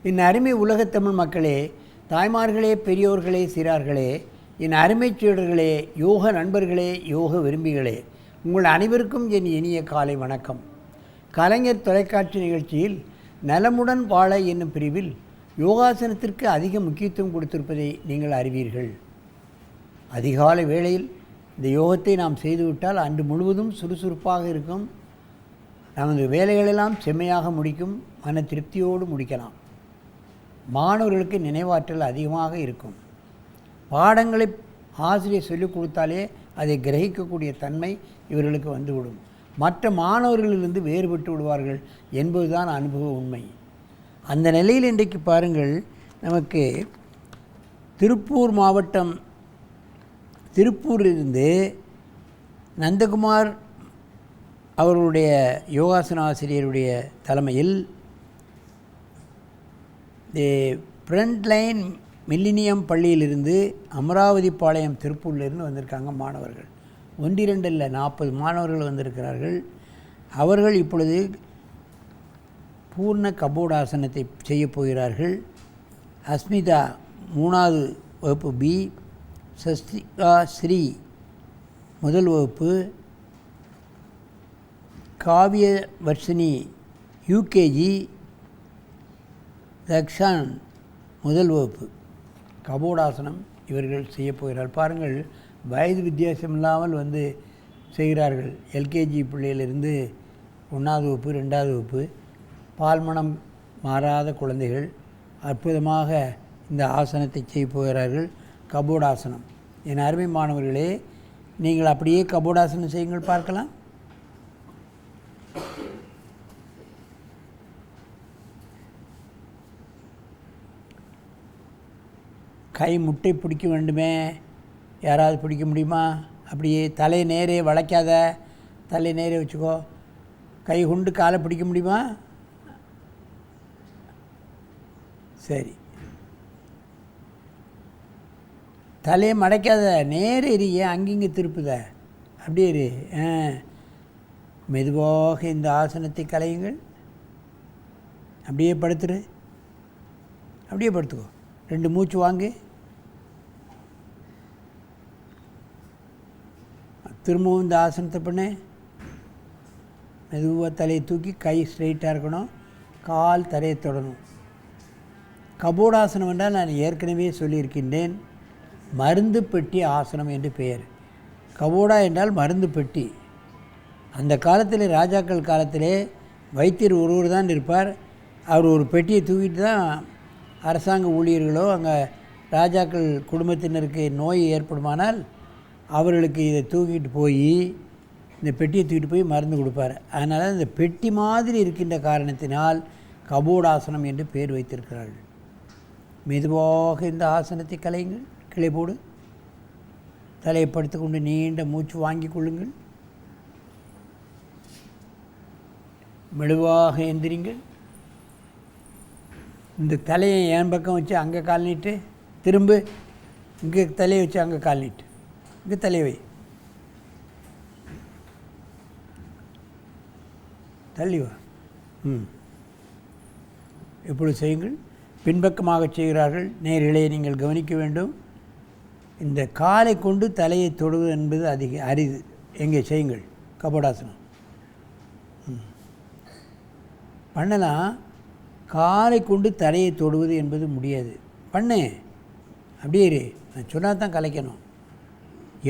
என் அருமை உலகத்தமிழ் மக்களே, தாய்மார்களே, பெரியோர்களே, சிறார்களே, என் அருமை சீடர்களே, யோக நண்பர்களே, யோக விரும்பிகளே, உங்கள் அனைவருக்கும் என் இனிய காலை வணக்கம். கலைஞர் தொலைக்காட்சி நிகழ்ச்சியில் நலமுடன் வாழ என்னும் பிரிவில் யோகாசனத்திற்கு அதிக முக்கியத்துவம் கொடுத்திருப்பதை நீங்கள் அறிவீர்கள். அதிகாலை வேளையில் இந்த யோகத்தை நாம் செய்துவிட்டால் அன்று முழுவதும் சுறுசுறுப்பாக இருக்கும், நமது வேலைகளெல்லாம் செம்மையாக முடிக்கும், மன திருப்தியோடு முடிக்கலாம். மாணவர்களுக்கு நினைவாற்றல் அதிகமாக இருக்கும். பாடங்களை ஆசிரியர் சொல்லிக் கொடுத்தாலே அதை கிரகிக்கக்கூடிய தன்மை இவர்களுக்கு வந்துவிடும். மற்ற மாணவர்களிலிருந்து வேறுபட்டு விடுவார்கள் என்பதுதான் அனுபவ உண்மை. அந்த நிலையில் இன்றைக்கு பாருங்கள், நமக்கு திருப்பூர் மாவட்டம் திருப்பூரிலிருந்து நந்தகுமார் அவர்களுடைய யோகாசன ஆசிரியருடைய தலைமையில் ஃப்ரண்ட் லைன் மில்லினியம் பள்ளியிலிருந்து அமராவதி பாளையம் திருப்பூரிலிருந்து வந்திருக்காங்க மாணவர்கள். 1-2 இல்லை, 40 மாணவர்கள் வந்திருக்கிறார்கள். அவர்கள் இப்பொழுது பூர்ண கபோடாசனத்தை செய்ய போகிறார்கள். அஸ்மிதா 3வது வகுப்பு பி, சஸ்திகா ஸ்ரீ 1ல் வகுப்பு, காவிய வர்ஷினி யூகேஜி, தக்ஷான் 1ல் வகுப்பு. கபோடாசனம் இவர்கள் செய்ய போகிறார்கள். பாருங்கள், வயது வித்தியாசம் இல்லாமல் வந்து செய்கிறார்கள். எல்கேஜி பிள்ளையிலிருந்து 1வது வகுப்பு, 2வது வகுப்பு, பால்மணம் மாறாத குழந்தைகள் அற்புதமாக இந்த ஆசனத்தை செய்ய போகிறார்கள். கபோடாசனம். என் அருமை மாணவர்களே, நீங்கள் அப்படியே கபோடாசனம் செய்யுங்கள் பார்க்கலாம். கை முட்டை பிடிக்க வேண்டுமே, யாராவது பிடிக்க முடியுமா? அப்படியே தலை நேரே வளைக்காத, தலை நேரே வச்சுக்கோ. கை கொண்டு காலை பிடிக்க முடியுமா? சரி. தலையை மடைக்காத, நேரே இரு, ஏன் அங்கிங்கே திருப்புத, அப்படியே இரு. மெதுவாக இந்த ஆசனத்தை கலையுங்கள். அப்படியே படுத்துரு, அப்படியே படுத்துக்கோ. 2 மூச்சு வாங்கு. திரும்பவும் இந்த ஆசனத்தை பண்ணு. மெதுவாக தலையை தூக்கி, கை ஸ்ட்ரைட்டாக இருக்கணும், கால் தரையை தொடணும். கபோடாசனம் என்றால் நான் ஏற்கனவே சொல்லியிருக்கின்றேன், மருந்து பெட்டி ஆசனம் என்று பெயர். கபோடா என்றால் மருந்து பெட்டி. அந்த காலத்தில், ராஜாக்கள் காலத்திலே வைத்தியர் ஒருவர் தான் இருப்பார். அவர் ஒரு பெட்டியை தூக்கிட்டு தான் அரசாங்க ஊழியர்களோ அங்கே ராஜாக்கள் குடும்பத்தினருக்கு நோய் ஏற்படுமானால் அவர்களுக்கு இதை தூக்கிட்டு போய், இந்த பெட்டியை தூக்கிட்டு போய் மருந்து கொடுப்பார். அதனால் இந்த பெட்டி மாதிரி இருக்கின்ற காரணத்தினால் கபோடாசனம் என்று பெயர் வைத்திருக்கிறார்கள். மெதுவாக இந்த ஆசனத்தை கலையுங்கள். கிளை போடு. தலையை படுத்துக்கொண்டு நீண்ட மூச்சு வாங்கி கொள்ளுங்கள். மெதுவாக எந்திரிங்கள். இந்த தலையை என் பக்கம் வச்சு அங்கே கால் நீட்டு, திரும்ப இங்கே தலையை வச்சு அங்கே கால் நீட்டு, இங்கே தலையை வை, தள்ளி வா. இப்பொழுது செய்யுங்கள். பின்பக்கமாக செய்கிறார்கள். நேர்களே, நீங்கள் கவனிக்க வேண்டும். இந்த காலை கொண்டு தலையை தொடுவது என்பது அதிக அரிது. எங்கே செய்யுங்கள் கபோடாசனம். பண்ணலாம். காலை கொண்டு தலையை தொடுவது என்பது முடியாது. பண்ணு, அப்படியே இரு. நான் சொன்னால் தான் கலைக்கணும்.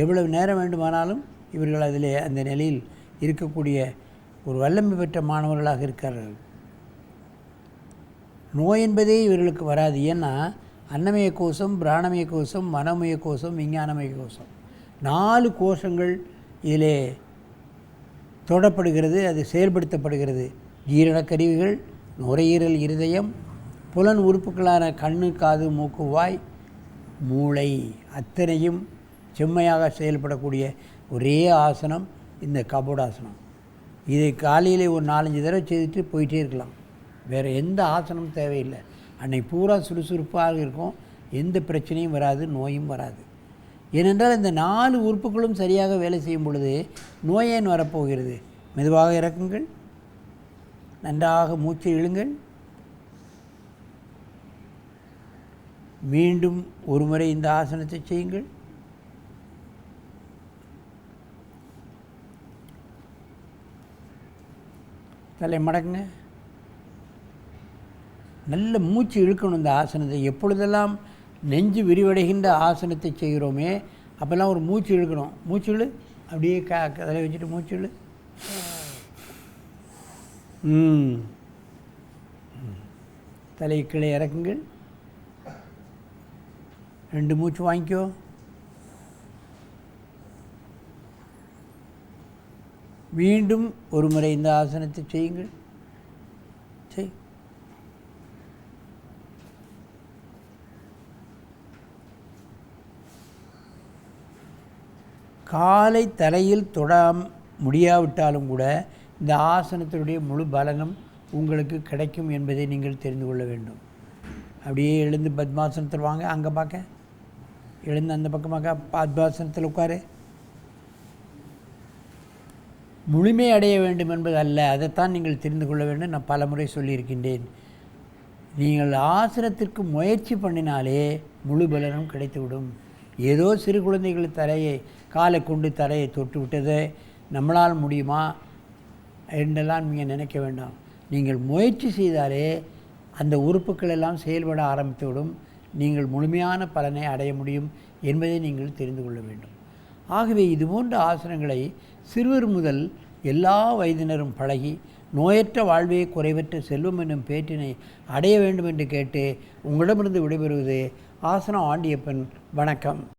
எவ்வளவு நேரம் வேண்டுமானாலும் இவர்கள் அதில் அந்த நிலையில் இருக்கக்கூடிய ஒரு வல்லமை பெற்ற மாணவர்களாக இருக்கிறார்கள். நோய் என்பதே இவர்களுக்கு வராது. ஏன்னா அன்னமய கோஷம், பிராணமய கோஷம், மனோமய கோஷம், விஞ்ஞானமய கோஷம், 4 கோஷங்கள் இதிலே தொடப்படுகிறது, அது செயல்படுத்தப்படுகிறது. ஜீரணக்கருவிகள், நுரையீரல், இருதயம், புலன் உறுப்புகளான கண்ணு, காது, மூக்கு, வாய், மூளை அத்தனையும் செம்மையாக செயல்படக்கூடிய ஒரே ஆசனம் இந்த கபோடாசனம். இதை காலையில் ஒரு 4-5 தடவை செய்துட்டு போயிட்டே இருக்கலாம். வேறு எந்த ஆசனமும் தேவையில்லை. அன்னைக்கு பூரா சுறுசுறுப்பாக இருக்கும், எந்த பிரச்சனையும் வராது, நோயும் வராது. ஏனென்றால் இந்த 4 உறுப்புகளும் சரியாக வேலை செய்யும் பொழுது நோயேன் வரப்போகிறது. மெதுவாக இறக்குங்கள். நன்றாக மூச்சை இழுங்கள். மீண்டும் ஒரு முறை இந்த ஆசனத்தை செய்யுங்கள். தலை மடக்குங்க. நல்ல மூச்சு இழுக்கணும் இந்த ஆசனத்தை. எப்பொழுதெல்லாம் நெஞ்சு விரிவடைகின்ற ஆசனத்தை செய்கிறோமே அப்போல்லாம் ஒரு மூச்சு இழுக்கணும். மூச்சு இழு, அப்படியே தலை வச்சுட்டு மூச்சு இழு. தலை கீழே இறக்குங்கள். 2 மூச்சு வாங்கிக்கோ. மீண்டும் ஒரு முறை இந்த ஆசனத்தை செய்யுங்கள். செய். காலை தலையில் தொட முடியாவிட்டாலும் கூட இந்த ஆசனத்தினுடைய முழு பலனும் உங்களுக்கு கிடைக்கும் என்பதை நீங்கள் தெரிந்து கொள்ள வேண்டும். அப்படியே எழுந்து பத்மாசனத்தில் வாங்க. அங்கே பார்க்க எழுந்து அந்த பக்கமாக பத்மாசனத்தில் உட்காரு. முழுமை அடைய வேண்டும் என்பது அல்ல, அதைத்தான் நீங்கள் தெரிந்து கொள்ள வேண்டும். நான் பல முறை சொல்லியிருக்கின்றேன். நீங்கள் ஆசனத்திற்கு முயற்சி பண்ணினாலே முழு பலனும் கிடைத்துவிடும். ஏதோ சிறு குழந்தைகள் காலை கொண்டு தரையை தொட்டு விட்டதை நம்மளால் முடியுமா என்றெல்லாம் நீங்கள் நினைக்க வேண்டாம். நீங்கள் முயற்சி செய்தாலே அந்த உறுப்புகள் எல்லாம் செயல்பட ஆரம்பித்துவிடும். நீங்கள் முழுமையான பலனை அடைய முடியும் என்பதை நீங்கள் தெரிந்து கொள்ள வேண்டும். ஆகவே இதுபோன்ற ஆசனங்களை சிறுவர் முதல் எல்லா வயதினரும் பழகி நோயற்ற வாழ்வே குறைவற்ற செல்வம் என்னும் பேற்றினை அடைய வேண்டும் என்று கேட்டு உங்களிடமிருந்து விடைபெறுவது ஆசனம் ஆண்டியப்பன். வணக்கம்.